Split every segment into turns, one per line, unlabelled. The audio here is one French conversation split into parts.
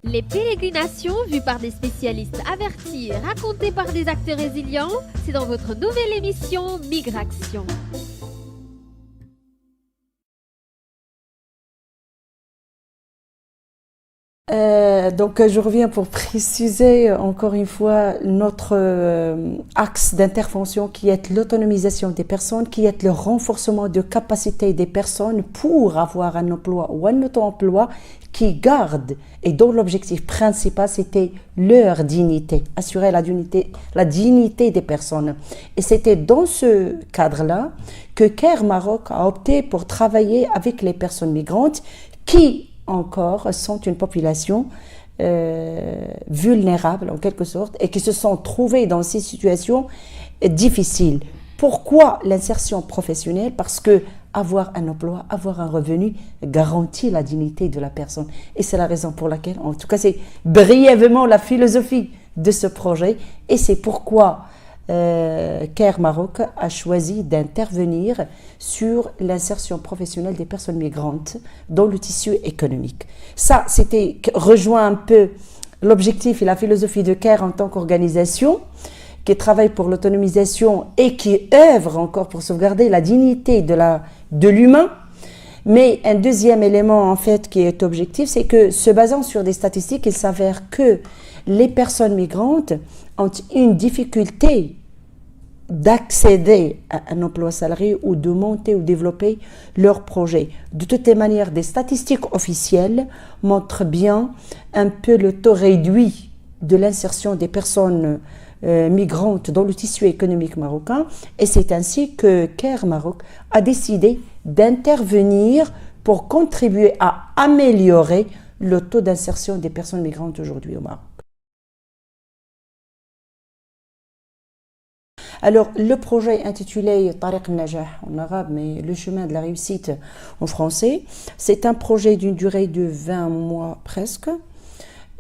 Les pérégrinations vues par des spécialistes avertis et racontées par des acteurs résilients, c'est dans votre nouvelle émission Migration.
Je reviens pour préciser encore une fois notre axe d'intervention qui est l'autonomisation des personnes, qui est le renforcement de capacité des personnes pour avoir un emploi ou un auto-emploi qui garde et dont l'objectif principal c'était leur dignité, assurer la dignité des personnes. Et c'était dans ce cadre-là que CARE Maroc a opté pour travailler avec les personnes migrantes qui encore sont une population vulnérables en quelque sorte et qui se sont trouvés dans ces situations difficiles. Pourquoi l'insertion professionnelle? Parce que avoir un emploi, avoir un revenu garantit la dignité de la personne. Et c'est la raison pour laquelle, en tout cas c'est brièvement la philosophie de ce projet et c'est pourquoi CARE Maroc a choisi d'intervenir sur l'insertion professionnelle des personnes migrantes dans le tissu économique. Ça, c'était rejoint un peu l'objectif et la philosophie de CARE en tant qu'organisation qui travaille pour l'autonomisation et qui œuvre encore pour sauvegarder la dignité de l'humain. Mais un deuxième élément en fait qui est objectif, c'est que se basant sur des statistiques, il s'avère que les personnes migrantes ont une difficulté d'accéder à un emploi salarié ou de monter ou développer leur projet. De toutes les manières, des statistiques officielles montrent bien un peu le taux réduit de l'insertion des personnes migrantes dans le tissu économique marocain et c'est ainsi que CARE Maroc a décidé d'intervenir pour contribuer à améliorer le taux d'insertion des personnes migrantes aujourd'hui au Maroc. Alors, le projet intitulé Tariq al-Najah en arabe, mais le chemin de la réussite en français, c'est un projet d'une durée de 20 mois presque.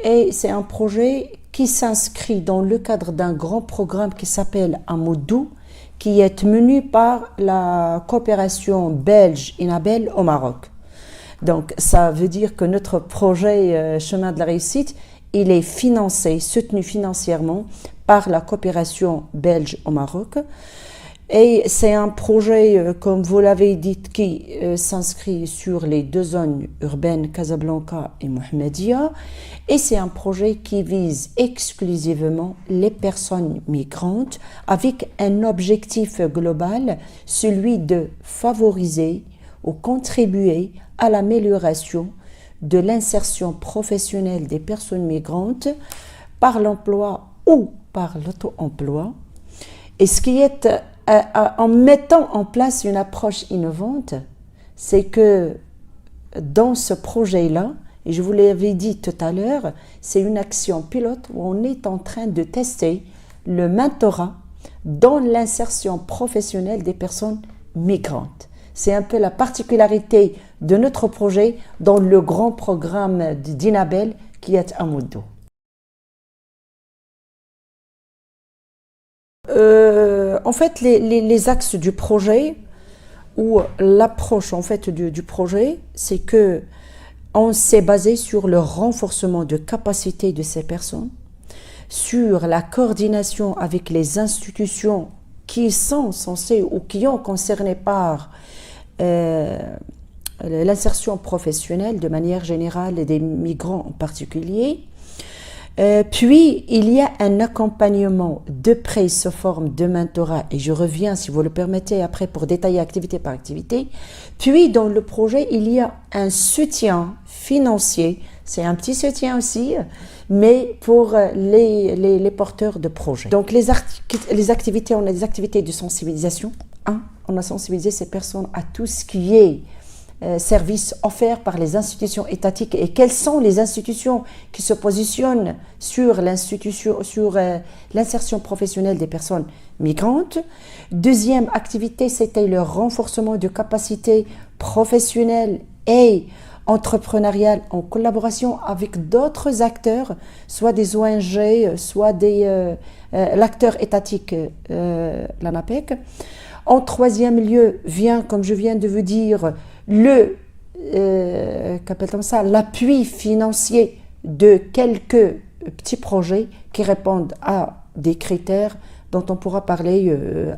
Et c'est un projet qui s'inscrit dans le cadre d'un grand programme qui s'appelle Amoudou, qui est mené par la coopération belge Inabel au Maroc. Donc, ça veut dire que notre projet Chemin de la réussite, il est financé, soutenu financièrement par la coopération belge au Maroc. Et c'est un projet, comme vous l'avez dit, qui s'inscrit sur les deux zones urbaines, Casablanca et Mohammedia. Et c'est un projet qui vise exclusivement les personnes migrantes avec un objectif global, celui de favoriser ou contribuer à l'amélioration de l'insertion professionnelle des personnes migrantes par l'emploi ou par l'auto-emploi. Et ce qui est en mettant en place une approche innovante, c'est que dans ce projet-là, et je vous l'avais dit tout à l'heure, c'est une action pilote où on est en train de tester le mentorat dans l'insertion professionnelle des personnes migrantes. C'est un peu la particularité de notre projet dans le grand programme d'Inabel qui est Amoudou. En fait, les axes du projet ou l'approche en fait du projet, c'est que on s'est basé sur le renforcement de capacité de ces personnes, sur la coordination avec les institutions qui sont censées ou qui ont concerné par l'insertion professionnelle de manière générale et des migrants en particulier. Puis, il y a un accompagnement de près sous forme de mentorat, et je reviens, si vous le permettez, après pour détailler activité par activité. Puis, dans le projet, il y a un soutien financier, c'est un petit soutien aussi, mais pour les porteurs de projets. Donc, les activités, on a des activités de sensibilisation. On a sensibilisé ces personnes à tout ce qui est services offerts par les institutions étatiques et quelles sont les institutions qui se positionnent sur l'insertion professionnelle des personnes migrantes. Deuxième activité, c'était le renforcement de capacités professionnelles et entrepreneuriales en collaboration avec d'autres acteurs, soit des ONG, soit l'acteur étatique, l'ANAPEC. En troisième lieu vient, comme je viens de vous dire, l'appelle-t-on ça, l'appui financier de quelques petits projets qui répondent à des critères dont on pourra parler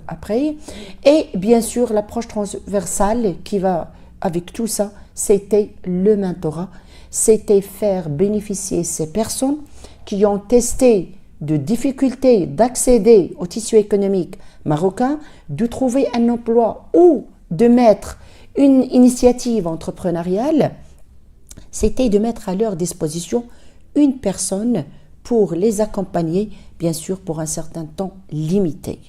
après. Et bien sûr, l'approche transversale qui va avec tout ça, c'était le mentorat. C'était faire bénéficier ces personnes qui ont testé de difficultés d'accéder au tissu économique marocain, de trouver un emploi ou de mettre une initiative entrepreneuriale. C'était de mettre à leur disposition une personne pour les accompagner, bien sûr pour un certain temps limité.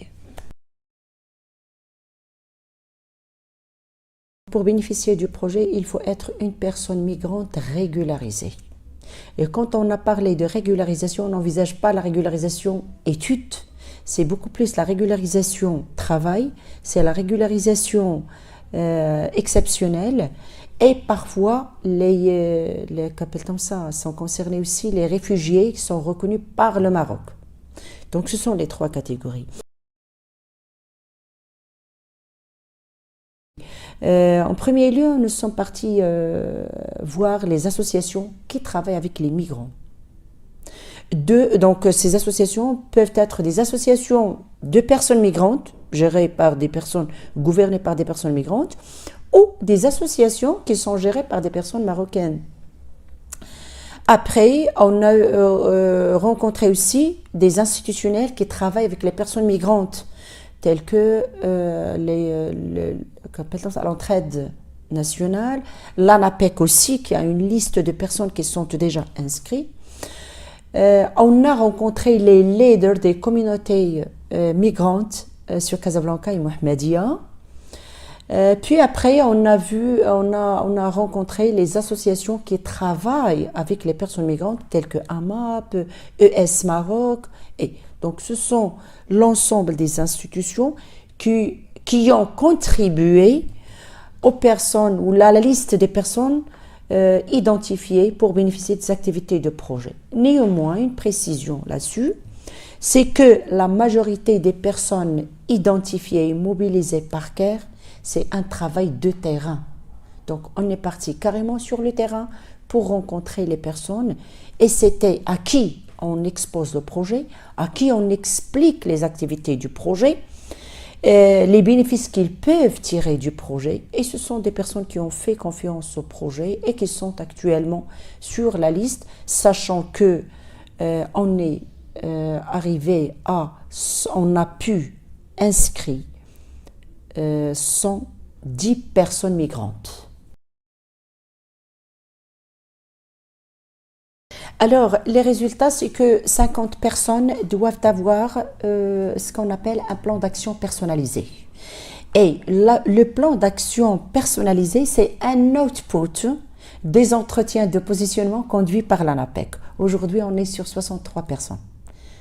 Pour bénéficier du projet, il faut être une personne migrante régularisée. Et quand on a parlé de régularisation, on n'envisage pas la régularisation études, c'est beaucoup plus la régularisation travail, c'est la régularisation exceptionnelle. Et parfois, les comme ça, sont concernés aussi les réfugiés qui sont reconnus par le Maroc. Donc ce sont les trois catégories. En premier lieu, nous sommes partis voir les associations qui travaillent avec les migrants. Donc ces associations peuvent être des associations de personnes migrantes, gérées par des personnes, gouvernées par des personnes migrantes, ou des associations qui sont gérées par des personnes marocaines. Après, on a rencontré aussi des institutionnels qui travaillent avec les personnes migrantes, tels que l'entraide nationale, l'ANAPEC aussi, qui a une liste de personnes qui sont déjà inscrites. On a rencontré les leaders des communautés migrantes sur Casablanca et Mohammedia. Puis après, on a rencontré les associations qui travaillent avec les personnes migrantes, telles que AMAP, ES Maroc. Et donc, ce sont l'ensemble des institutions qui ont contribué aux personnes, ou à la liste des personnes identifiées pour bénéficier des activités de projet. Néanmoins, une précision là-dessus, c'est que la majorité des personnes identifiées et mobilisées par CARE, c'est un travail de terrain. Donc, on est parti carrément sur le terrain pour rencontrer les personnes et c'était à qui on expose le projet, à qui on explique les activités du projet, les bénéfices qu'ils peuvent tirer du projet. Et ce sont des personnes qui ont fait confiance au projet et qui sont actuellement sur la liste, sachant que on est arrivé on a pu inscrire 110 personnes migrantes. Alors, les résultats, c'est que 50 personnes doivent avoir ce qu'on appelle un plan d'action personnalisé. Et le plan d'action personnalisé, c'est un output des entretiens de positionnement conduits par l'ANAPEC. Aujourd'hui, on est sur 63 personnes.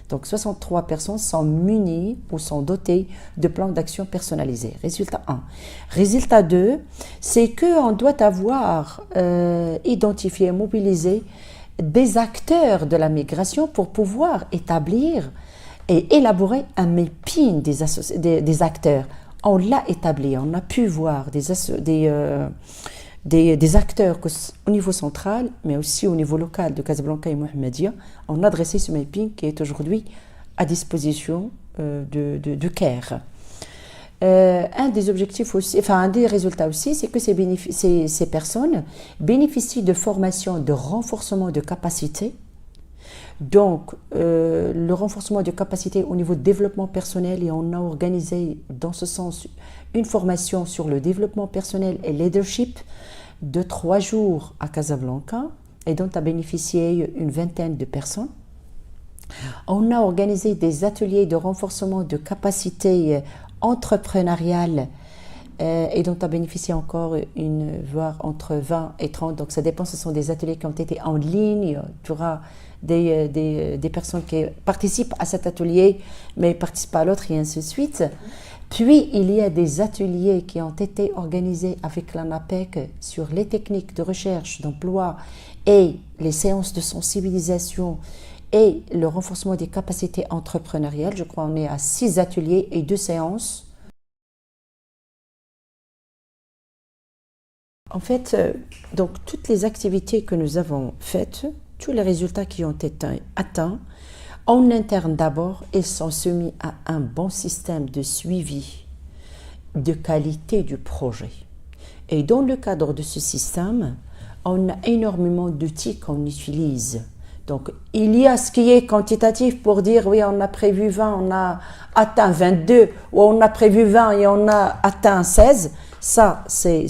Donc, 63 personnes sont munies ou sont dotées de plans d'action personnalisés. Résultat 1. Résultat 2, c'est qu'on doit avoir identifié et mobilisé des acteurs de la migration pour pouvoir établir et élaborer un mapping des acteurs. On l'a établi, on a pu voir des acteurs au niveau central, mais aussi au niveau local de Casablanca et Mohammedia. On a dressé ce mapping qui est aujourd'hui à disposition de CARE. Un des objectifs aussi, enfin un des résultats aussi, c'est que ces personnes bénéficient de formations de renforcement de capacité. Donc, le renforcement de capacité au niveau de développement personnel, et on a organisé dans ce sens une formation sur le développement personnel et leadership de 3 jours à Casablanca et dont a bénéficié une vingtaine de personnes. On a organisé des ateliers de renforcement de capacité entrepreneuriale et dont a bénéficié encore voire entre 20 et 30. Donc ça dépend, ce sont des ateliers qui ont été en ligne. Tu auras des personnes qui participent à cet atelier mais ne participent pas à l'autre et ainsi de suite. Puis il y a des ateliers qui ont été organisés avec l'ANAPEC sur les techniques de recherche d'emploi et les séances de sensibilisation et le renforcement des capacités entrepreneuriales. Je crois qu'on est à 6 ateliers et 2 séances. En fait, donc toutes les activités que nous avons faites tous les résultats qui ont été atteints, en interne d'abord, ils sont soumis à un bon système de suivi de qualité du projet. Et dans le cadre de ce système, on a énormément d'outils qu'on utilise. Donc, il y a ce qui est quantitatif pour dire, oui, on a prévu 20, on a atteint 22, ou on a prévu 20 et on a atteint 16. Ça, c'est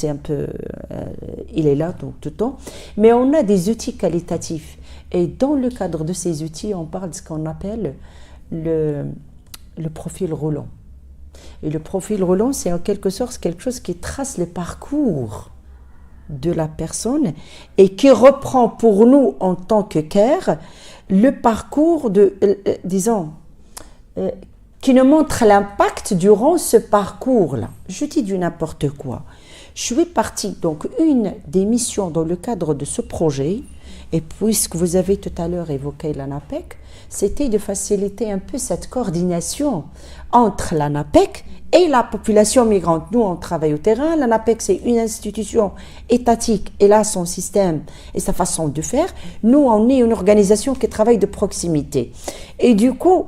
un peu, il est là donc, tout le temps. Mais on a des outils qualitatifs. Et dans le cadre de ces outils, on parle de ce qu'on appelle le profil roulant. Et le profil roulant, c'est en quelque sorte quelque chose qui trace le parcours de la personne et qui reprend pour nous en tant que CARE le parcours de, qui nous montre l'impact durant ce parcours-là. Je dis du n'importe quoi. Je suis partie, donc une des missions dans le cadre de ce projet, et puisque vous avez tout à l'heure évoqué l'ANAPEC, c'était de faciliter un peu cette coordination entre l'ANAPEC et la population migrante. Nous, on travaille au terrain. L'ANAPEC, c'est une institution étatique. Elle a son système et sa façon de faire. Nous, on est une organisation qui travaille de proximité. Et du coup,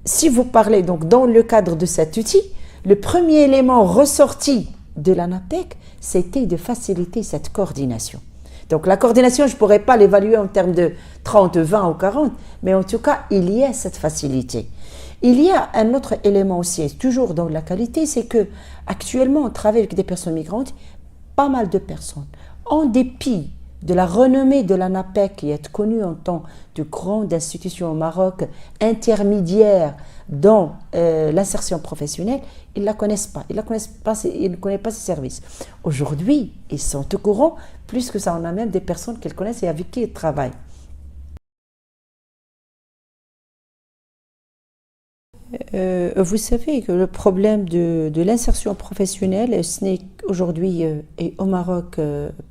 si vous parlez donc dans le cadre de cet outil, le premier élément ressorti de l'ANAPEC, c'était de faciliter cette coordination. Donc la coordination, je ne pourrais pas l'évaluer en termes de 30, 20 ou 40, mais en tout cas, il y a cette facilité. Il y a un autre élément aussi, toujours dans la qualité, c'est que actuellement on travaille avec des personnes migrantes, pas mal de personnes. En dépit de la renommée de l'ANAPEC, qui est connue en tant que grande institution au Maroc, intermédiaire dans l'insertion professionnelle, ils ne la connaissent pas. Ils ne connaissent pas ses services. Aujourd'hui, ils sont au courant, plus que ça, on a même des personnes qu'ils connaissent et avec qui ils travaillent. Vous savez que le problème de l'insertion professionnelle, ce n'est aujourd'hui, et au Maroc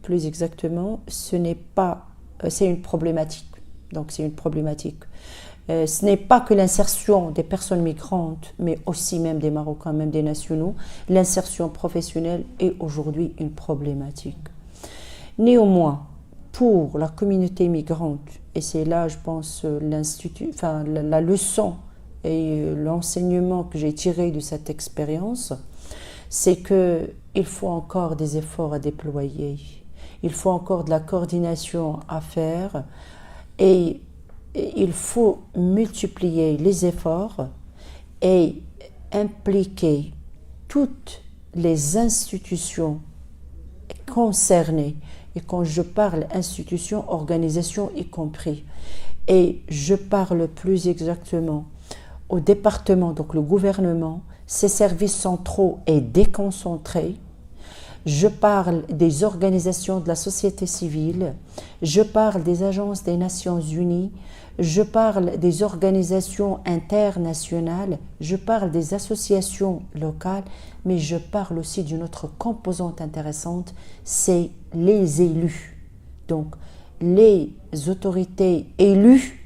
plus exactement, ce n'est pas, c'est une problématique. Donc c'est une problématique. Ce n'est pas que l'insertion des personnes migrantes, mais aussi même des Marocains, même des nationaux. L'insertion professionnelle est aujourd'hui une problématique. Néanmoins, pour la communauté migrante, et c'est là, je pense, la leçon et l'enseignement que j'ai tiré de cette expérience, c'est qu'il faut encore des efforts à déployer, il faut encore de la coordination à faire et il faut multiplier les efforts et impliquer toutes les institutions concernées. Et quand je parle institutions, organisations y compris, et je parle plus exactement au département, donc le gouvernement, ses services centraux et déconcentrés. Je parle des organisations de la société civile, je parle des agences des Nations Unies, je parle des organisations internationales, je parle des associations locales, mais je parle aussi d'une autre composante intéressante, c'est les élus. Donc, les autorités élues,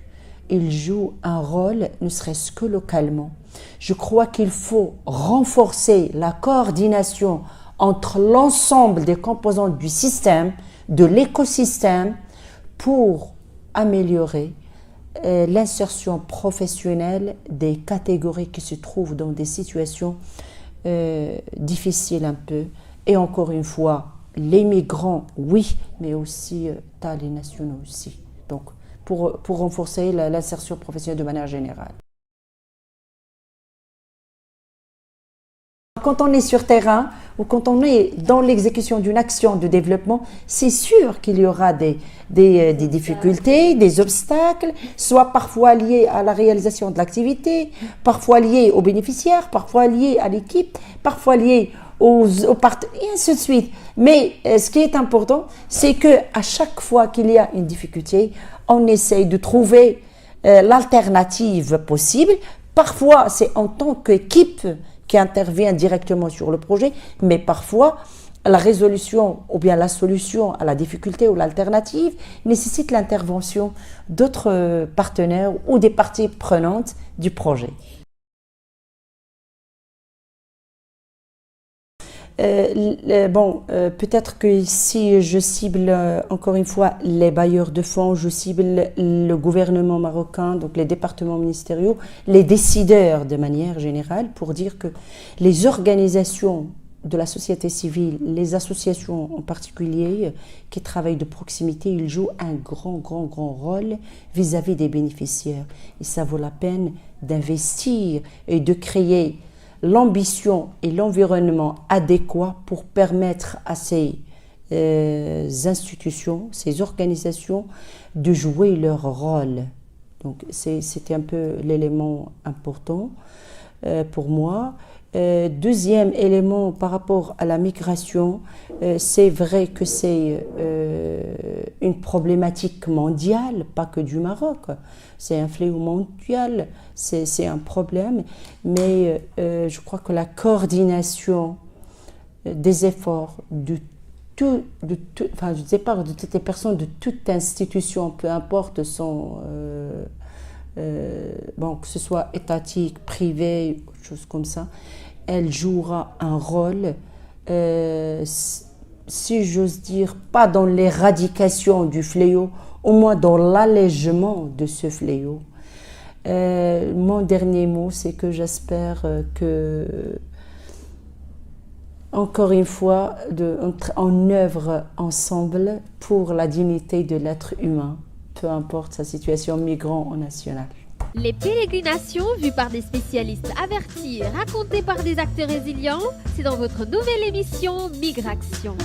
ils jouent un rôle, ne serait-ce que localement. Je crois qu'il faut renforcer la coordination entre l'ensemble des composantes du système, de l'écosystème, pour améliorer l'insertion professionnelle des catégories qui se trouvent dans des situations difficiles un peu. Et encore une fois, les migrants, oui, mais aussi les nationaux aussi. Donc, pour renforcer l'insertion professionnelle de manière générale. Quand on est sur terrain ou quand on est dans l'exécution d'une action de développement, c'est sûr qu'il y aura des difficultés, des obstacles, soit parfois liés à la réalisation de l'activité, parfois liés aux bénéficiaires, parfois liés à l'équipe, parfois liés aux partenaires, et ainsi de suite. Mais ce qui est important, c'est qu'à chaque fois qu'il y a une difficulté, on essaye de trouver l'alternative possible. Parfois, c'est en tant qu'équipe qui intervient directement sur le projet, mais parfois, la résolution ou bien la solution à la difficulté ou l'alternative nécessite l'intervention d'autres partenaires ou des parties prenantes du projet. Peut-être que si je cible encore une fois les bailleurs de fonds, je cible le gouvernement marocain, donc les départements ministériaux, les décideurs de manière générale, pour dire que les organisations de la société civile, les associations en particulier qui travaillent de proximité, ils jouent un grand rôle vis-à-vis des bénéficiaires. Et ça vaut la peine d'investir et de créer l'ambition et l'environnement adéquat pour permettre à ces institutions, ces organisations de jouer leur rôle. Donc c'était un peu l'élément important pour moi. Deuxième élément par rapport à la migration, c'est vrai que c'est une problématique mondiale, pas que du Maroc. C'est un fléau mondial, c'est un problème, mais je crois que la coordination des efforts de toutes les personnes, de toute institution, peu importe son... que ce soit étatique, privé, choses comme ça, elle jouera un rôle, si j'ose dire, pas dans l'éradication du fléau, au moins dans l'allègement de ce fléau. Mon dernier mot, c'est que j'espère que, encore une fois, on œuvre ensemble pour la dignité de l'être humain, peu importe sa situation migrant ou nationale.
Les pérégrinations vues par des spécialistes avertis et racontées par des acteurs résilients, c'est dans votre nouvelle émission Migration.